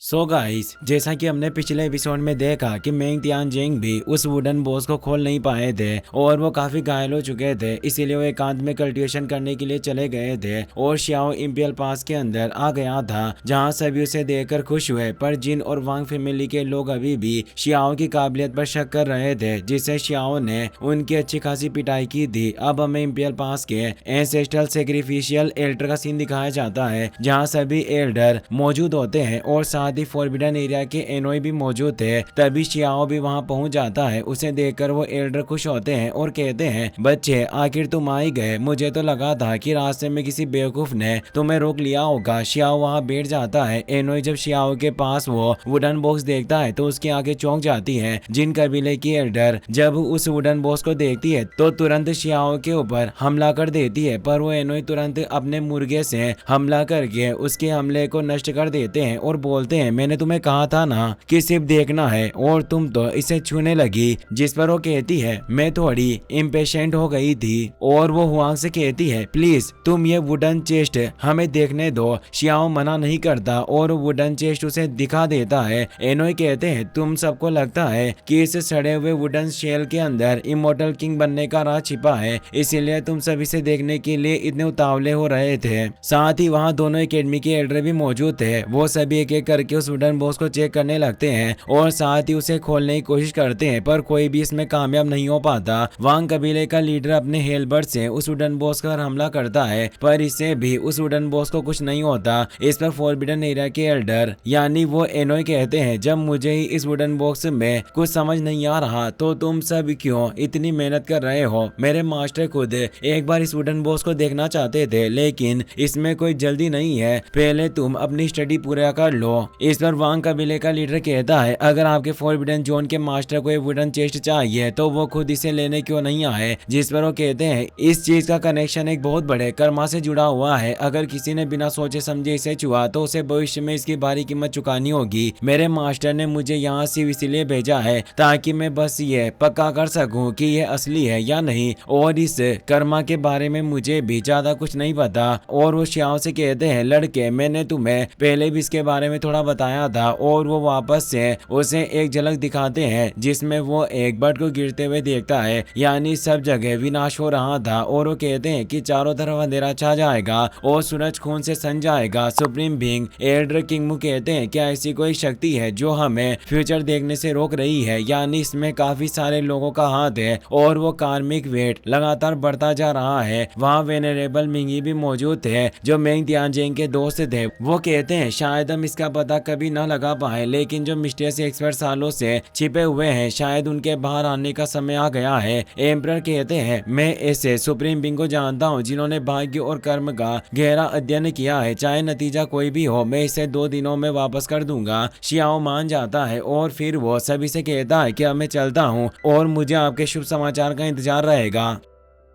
So guys, जैसा कि हमने पिछले एपिसोड में देखा कि मेंग तियानजिंग भी उस वुडन बॉस को खोल नहीं पाए थे और वो काफी घायल हो चुके थे, इसीलिए वो एकांत में कल्टीवेशन करने के लिए चले गए थे और शियाओ इंपियल पास के अंदर आ गया था, जहां सभी उसे देखकर खुश हुए। पर जिन और वांग फैमिली के लोग अभी भी शियाओ की काबिलियत पर शक कर रहे थे, जिससे शियाओ ने उनकी अच्छी खासी पिटाई की थी। अब हमें इंपियल पास के एंसेस्ट्रल सैक्रिफिशियल एल्टर का सीन दिखाया जाता है, जहाँ सभी एल्डर मौजूद होते हैं और साथ ही फॉरबिडन एरिया के एनोई भी मौजूद थे। तभी शियाओ भी वहां पहुंच जाता है। उसे देखकर वो एल्डर खुश होते हैं और कहते हैं, बच्चे आखिर तुम आ ही गए, मुझे तो लगा था कि रास्ते में किसी बेवकूफ ने तुम्हें रोक लिया होगा। शियाओ वहां बैठ जाता है। एनोई जब शियाओ के पास वो वुडन बॉक्स देखता है तो उसकी आंखें चौंक जाती हैं। जिन कबीले की एल्डर जब उस वुडन बॉक्स को देखती है तो तुरंत शियाओ के ऊपर हमला कर देती है, पर वो एनोई तुरंत अपने मुर्गे से हमला करके उसके हमले को नष्ट कर देते हैं और बोलते हैं, मैंने तुम्हें कहा था ना कि सिर्फ देखना है और तुम तो इसे छूने लगी। जिस पर वो कहती है, मैं थोड़ी इम्पेशेंट हो गई थी। और वो हुआंग से कहती है, प्लीज तुम ये वुडन चेस्ट हमें देखने दो। शियाओ मना नहीं करता और वुडन चेस्ट उसे दिखा देता है। एनोई कहते हैं, तुम सबको लगता है कि इस सड़े हुए वुडन शेल के अंदर इमोर्टल किंग बनने का राज छिपा है, इसीलिए तुम सब इसे देखने के लिए इतने उतावले हो रहे थे। साथ ही वहाँ दोनों एकेडमी के एल्डर भी मौजूद थे। वो सभी एक एक करके उस वुडन बॉक्स को चेक करने लगते हैं और साथ ही उसे खोलने की कोशिश करते हैं, पर कोई भी इसमें कामयाब नहीं हो पाता। वांग कबीले का लीडर अपने हेलबर्ट से उस वुडन बॉक्स पर हमला करता है, पर इससे भी उस वुडन बॉक्स को कुछ नहीं होता। इस पर फॉरबिडन एरिया के एल्डर यानी वो एनोई कहते हैं, जब मुझे ही इस वुडन बॉक्स में कुछ समझ नहीं आ रहा तो तुम सब क्यों इतनी मेहनत कर रहे हो। मेरे मास्टर खुद एक बार इस वुडन बॉक्स को देखना चाहते थे, लेकिन इसमें कोई जल्दी नहीं है, पहले तुम अपनी स्टडी पूरा कर लो। इस पर वांग कबीले का लीडर कहता है, अगर आपके फॉरबिडन जोन के मास्टर को एक वुडन चेस्ट चाहिए तो वो खुद इसे लेने क्यों नहीं आए। जिस पर वो कहते हैं, इस चीज का कनेक्शन एक बहुत बड़े कर्मा से जुड़ा हुआ है। अगर किसी ने बिना सोचे समझे इसे छुआ तो उसे भविष्य में इसकी भारी कीमत चुकानी होगी। मेरे मास्टर ने मुझे यहाँ सिर्फ इसलिए भेजा है ताकि मैं बस ये पक्का कर सकूं कि ये असली है या नहीं, और इस कर्मा के बारे में मुझे भी ज्यादा कुछ नहीं पता। और वो शियाओ से कहते हैं, लड़के मैंने तुम्हें पहले भी इसके बारे में थोड़ा बताया था। और वो वापस से उसे एक झलक दिखाते हैं जिसमें वो एक बर्ड को गिरते हुए देखता है, यानी सब जगह विनाश हो रहा था। और वो कहते हैं कि चारों तरफ अंधेरा छा जाएगा और सूरज खून से सन जाएगा। सुप्रीम बीइंग एल्डर किंगमू कहते हैं, क्या ऐसी कोई शक्ति है जो हमें फ्यूचर देखने से रोक रही है, यानी इसमें काफी सारे लोगों का हाथ है और वो कार्मिक वेट लगातार बढ़ता जा रहा है। वहाँ वेनरेबल मिंगी भी मौजूद थे जो मेंग तियानजिंग के दोस्त थे। वो कहते हैं, शायद हम इसका पता कभी न लगा पाए, लेकिन जो मिस्टीरियस एक्सपर्ट सालों से छिपे हुए हैं, शायद उनके बाहर आने का समय आ गया है। एम्परर कहते हैं, मैं ऐसे सुप्रीम बीइंग को जानता हूँ जिन्होंने भाग्य और कर्म का गहरा अध्ययन किया है। चाहे नतीजा कोई भी हो, मैं इसे 2 दिनों में वापस कर दूंगा। शियाओ मान जाता है और फिर वो सभी से कहता है कि अब मैं चलता हूँ और मुझे आपके शुभ समाचार का इंतजार रहेगा।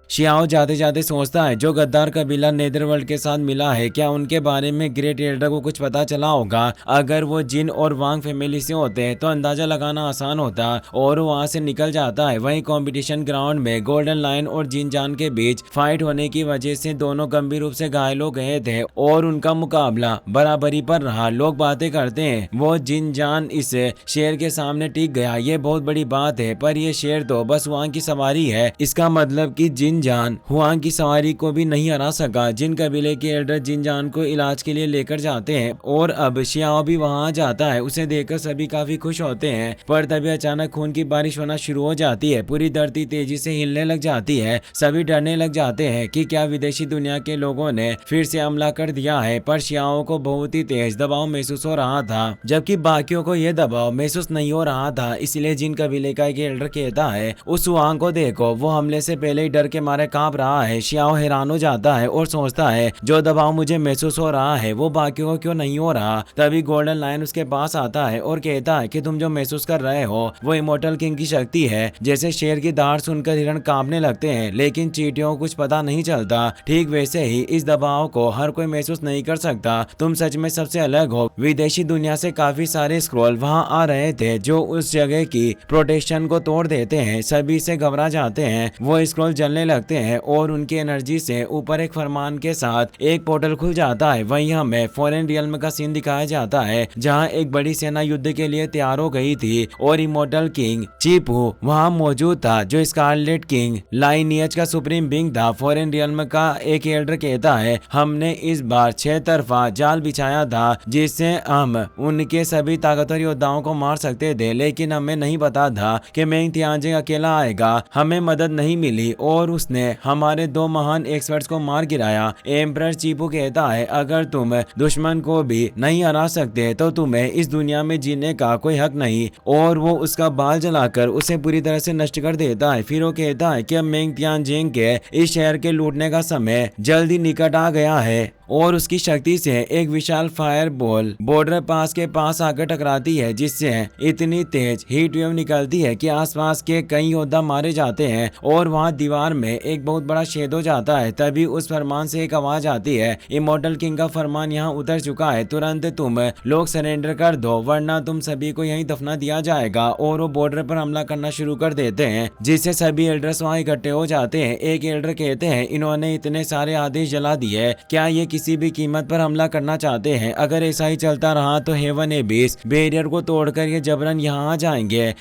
शियाओ जाते जाते सोचता है, जो गद्दार कबीला नेदरवर्ल्ड के साथ मिला है, क्या उनके बारे में ग्रेट एल्डर को कुछ पता चला होगा। अगर वो जिन और वांग फैमिली से होते हैं तो अंदाजा लगाना आसान होता और वहां से निकल जाता है। वहीं कंपटीशन ग्राउंड में गोल्डन लायन और जिन जान के बीच फाइट होने की वजह से दोनों गंभीर रूप से घायल हो गए थे और उनका मुकाबला बराबरी पर रहा। लोग बातें करते हैं, वो जिन जान इस शेर के सामने टिक गया, ये बहुत बड़ी बात है, पर ये शेर तो बस वांग की सवारी है। इसका मतलब कि जिन जान हुआंग की सवारी को भी नहीं हरा सका। जिन कबीले के एल्डर जिन जान को इलाज के लिए लेकर जाते हैं और अब शियाओ भी वहां आ जाता है। उसे देखकर सभी काफी खुश होते हैं, पर तभी अचानक खून की बारिश होना शुरू हो जाती है। पूरी धरती तेजी से हिलने लग जाती है। सभी डरने लग जाते हैं कि क्या विदेशी दुनिया के लोगों ने फिर से हमला कर दिया है, पर शियाओ को बहुत ही तेज दबाव महसूस हो रहा था, जबकि बाकियों को यह दबाव महसूस नहीं हो रहा था। इसलिए जिन कबीले का एक एल्डर कहता है, उस हुआंग को देखो, वो हमले से पहले ही डर के मारे कांप रहा है। शियाओ हैरान हो जाता है और सोचता है, जो दबाव मुझे महसूस हो रहा है वो बाकियों को क्यों नहीं हो रहा। तभी गोल्डन लायन उसके पास आता है और कहता है कि तुम जो महसूस कर रहे हो वो इमोर्टल किंग की शक्ति है। जैसे शेर की दहाड़ सुनकर हिरण कांपने लगते हैं, लेकिन चींटियों को कुछ पता नहीं चलता, ठीक वैसे ही इस दबाव को हर कोई महसूस नहीं कर सकता। तुम सच में सबसे अलग हो। विदेशी दुनिया से काफी सारे स्क्रॉल वहाँ आ रहे थे जो उस जगह की प्रोटेक्शन को तोड़ देते हैं। सभी से घबरा जाते हैं। वो स्क्रॉल जलने लगते हैं और उनकी एनर्जी से ऊपर एक फरमान के साथ एक पोर्टल खुल जाता है। वहीं हमें फॉरेन रियल्म का सीन दिखाया जाता है जहां एक बड़ी सेना युद्ध के लिए तैयार हो गई थी और इमोर्टल किंग चीपू वहां मौजूद था जो स्कारलेट किंग लाइनियज का सुप्रीम बिंग था। फॉरेन रियल्म का एक एल्डर कहता है हमने इस बार 6 तरफा जाल बिछाया था जिससे हम उनके सभी ताकतवर योद्धाओं को मार सकते थे, लेकिन हमें नहीं पता था कि मेंग तियांजिंग अकेला आएगा। हमें मदद नहीं मिली और उसने हमारे 2 महान एक्सपर्ट्स को मार गिराया। एम्परर चीपू कहता है अगर तुम दुश्मन को भी नहीं हरा सकते तो तुम्हें इस दुनिया में जीने का कोई हक नहीं, और वो उसका बाल जलाकर उसे पूरी तरह से नष्ट कर देता है। फिर वो कहता है कि अब मेंग तियांजिंग के इस शहर के लूटने का समय जल्दी निकट आ गया है और उसकी शक्ति से एक विशाल फायर बॉल बॉर्डर पास के पास आकर टकराती है जिससे इतनी तेज हीट वेव निकलती है कि आसपास के कई योद्धा मारे जाते हैं और वहां दीवार में एक बहुत बड़ा छेद हो जाता है। तभी उस फरमान से एक आवाज आती है इमोर्टल किंग का फरमान यहाँ उतर चुका है, तुरंत तुम लोग सरेंडर कर दो वरना तुम सभी को यहीं दफना दिया जाएगा। और वो बॉर्डर पर हमला करना शुरू कर देते हैं जिससे सभी एल्डर्स वहां इकट्ठे हो जाते हैं। एक एल्डर कहते हैं इन्होंने इतने सारे आदेश जला दिए, क्या ये किसी भी कीमत पर हमला करना चाहते हैं? अगर ऐसा ही चलता रहा तो हेवन एबिस बैरियर को तोड़कर ये जबरन यहाँ आ जाएंगे।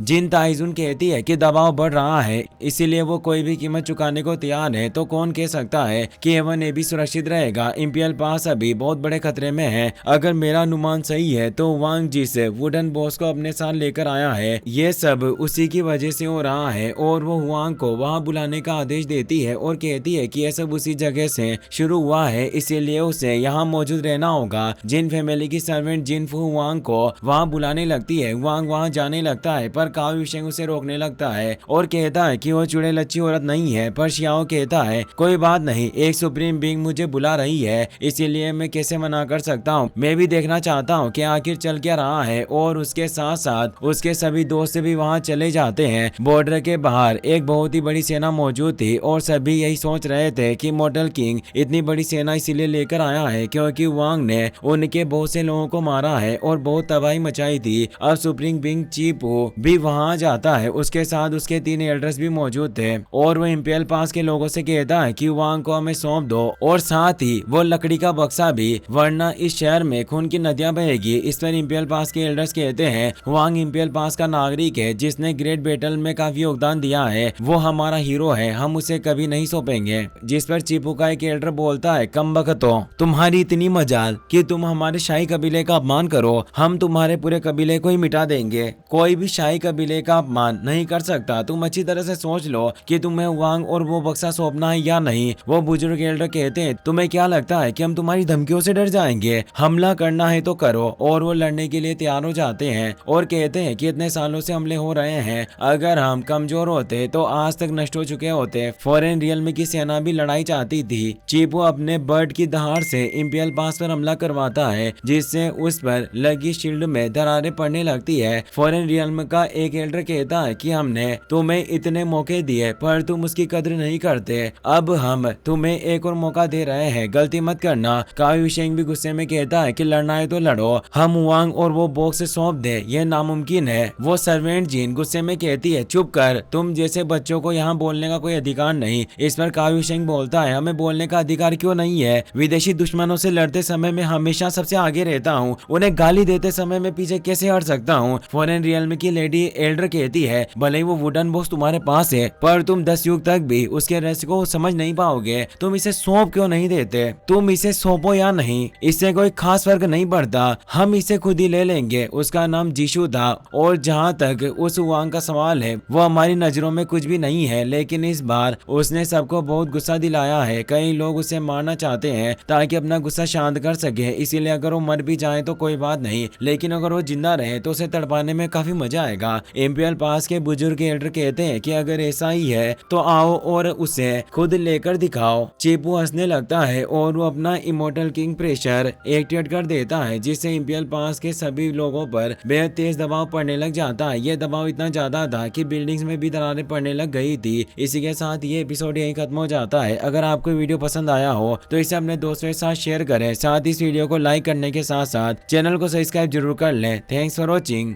जिन ताइजुन कहती है कि दबाव बढ़ रहा है इसीलिए वो कोई भी कीमत चुकाने को तैयार है, तो कौन कह सकता है कि हेवन एबी सुरक्षित रहेगा? इंपियल पास अभी बहुत बड़े खतरे में है। अगर मेरा अनुमान सही है तो वांग जिस वुडन बॉस को अपने साथ लेकर आया है ये सब उसी की वजह से हो रहा है। और वो हुआंग को वहाँ बुलाने का आदेश देती है और कहती है कि यह सब उसी जगह से शुरू हुआ है इसीलिए उसे यहाँ मौजूद रहना होगा। जिन फैमिली की सर्वेंट जिनफू हुआंग को वहाँ बुलाने लगती है। हुआंग वहाँ जाने लगता है पर काओ युशेंग उसे रोकने लगता है और कहता है कि वो चुड़ैल अच्छी औरत नहीं है। पर शियाओ कहता है कोई बात नहीं, एक सुप्रीम बीइंग मुझे बुला रही है इसीलिए मैं कैसे मना कर सकता हूँ। मैं भी देखना चाहता हूँ कि आखिर चल क्या रहा है। और उसके साथ साथ उसके सभी दोस्त भी वहाँ चले जाते हैं। बॉर्डर के बाहर एक बहुत ही बड़ी सेना मौजूद थी और सभी यही सोच रहे थे कि इमोर्टल किंग इतनी बड़ी सेना इसीलिए लेकर आया है क्योंकि वांग ने उनके बहुत से लोगों को मारा है और बहुत तबाही मचाई थी। अब सुप्रीम बीइंग चीपू भी वहां जाता है, उसके साथ उसके 3 एल्डर्स भी मौजूद थे और वो इंपियल पास के लोगों से कहता है कि वांग को हमें सौंप दो और साथ ही वो लकड़ी का बक्सा भी, वरना इस शहर में खून की नदियां बहेगी। इस पर इंपियल पास के एल्डर्स कहते हैं वांग इंपियल पास का नागरिक है जिसने ग्रेट बैटल में काफी योगदान दिया है, वो हमारा हीरो है, हम उसे कभी नहीं सौंपेंगे। जिस पर चीपू का एक एल्डर बोलता है कमबख्तो, तुम्हारी इतनी मजाल कि तुम हमारे शाही कबीले का अपमान करो, हम तुम्हारे पूरे कबीले को ही मिटा देंगे। कोई भी शाही कबीले का अपमान नहीं कर सकता, तुम अच्छी तरह से सोच लो कि तुम्हें वांग और वो बक्सा सौंपना है या नहीं। वो बुजुर्ग एल्डर कहते हैं तुम्हें क्या लगता है कि हम तुम्हारी धमकियों से डर जाएंगे? हमला करना है तो करो। और वो लड़ने के लिए तैयार हो जाते हैं और कहते हैं कि इतने सालों से हमले हो रहे हैं, अगर हम कमजोर होते तो आज तक नष्ट हो चुके होते। फॉरेन रियल्म की सेना भी लड़ाई चाहती थी। चीपू अपने बर्ड की दहाड़ से इंपियल पास पर हमला करवाता है जिससे उस पर लगी शील्ड में दरारें पड़ने लगती है। फॉरेन रियल्म का एक एल्डर कहता है कि हमने तुम्हें इतने मौके दिए पर तुम उसकी कदर नहीं करते, अब हम तुम्हें एक और मौका दे रहे हैं, गलती मत करना। काओ युशेंग भी गुस्से में कहता है कि लड़ना है तो लड़ो, हम वांग और वो बॉक्स से सौंप दे, यह नामुमकिन है। वो सर्वेंट जीन गुस्से में कहती है चुप कर, तुम जैसे बच्चों को यहाँ बोलने का कोई अधिकार नहीं। इस पर काओ युशेंग बोलता है हमें बोलने का अधिकार क्यों नहीं है? विदेशी दुश्मनों से लड़ते समय मैं हमेशा सबसे आगे रहता हूँ, उन्हें गाली देते समय मैं पीछे कैसे हट सकता हूँ? फॉरेन रियल्म की लेडी एल्डर कहती है भले ही वो वुडन बॉक्स तुम्हारे पास है पर तुम 10 युग तक भी उसके रहस्य को समझ नहीं पाओगे, तुम इसे सौंप क्यों नहीं देते? तुम इसे सौंपो या नहीं, इससे कोई खास फर्क नहीं पड़ता, हम इसे खुद ही ले लेंगे। उसका नाम जीशु था और जहाँ तक उस वांग का सवाल है वो हमारी नजरों में कुछ भी नहीं है, लेकिन इस बार उसने सबको बहुत गुस्सा दिलाया है। कई लोग उसे मारना चाहते हैं ताकि अपना गुस्सा शांत कर सके, इसीलिए अगर वो मर भी जाए तो कोई बात नहीं, लेकिन अगर वो जिंदा रहे तो उसे तड़पाने में काफी मजा आएगा। इंपियल पास के बुजुर्ग एल्डर कहते हैं कि अगर ऐसा ही है तो आओ और उसे खुद लेकर दिखाओ। चीपू हंसने लगता है और वो अपना इमोर्टल किंग प्रेशर एक्टिवेट कर देता है जिससे इंपियल पास के सभी लोगों पर बेहद तेज दबाव पड़ने लग जाता है। यह दबाव इतना ज्यादा था कि बिल्डिंग्स में भी दरारें पड़ने लग गई थी। इसी के साथ ये एपिसोड यहीं खत्म हो जाता है। अगर आपको वीडियो पसंद आया हो तो इसे अपने दोस्तों के साथ शेयर करें, साथ ही इस वीडियो को लाइक करने के साथ साथ चैनल को सब्सक्राइब जरूर कर लें। Thanks for watching.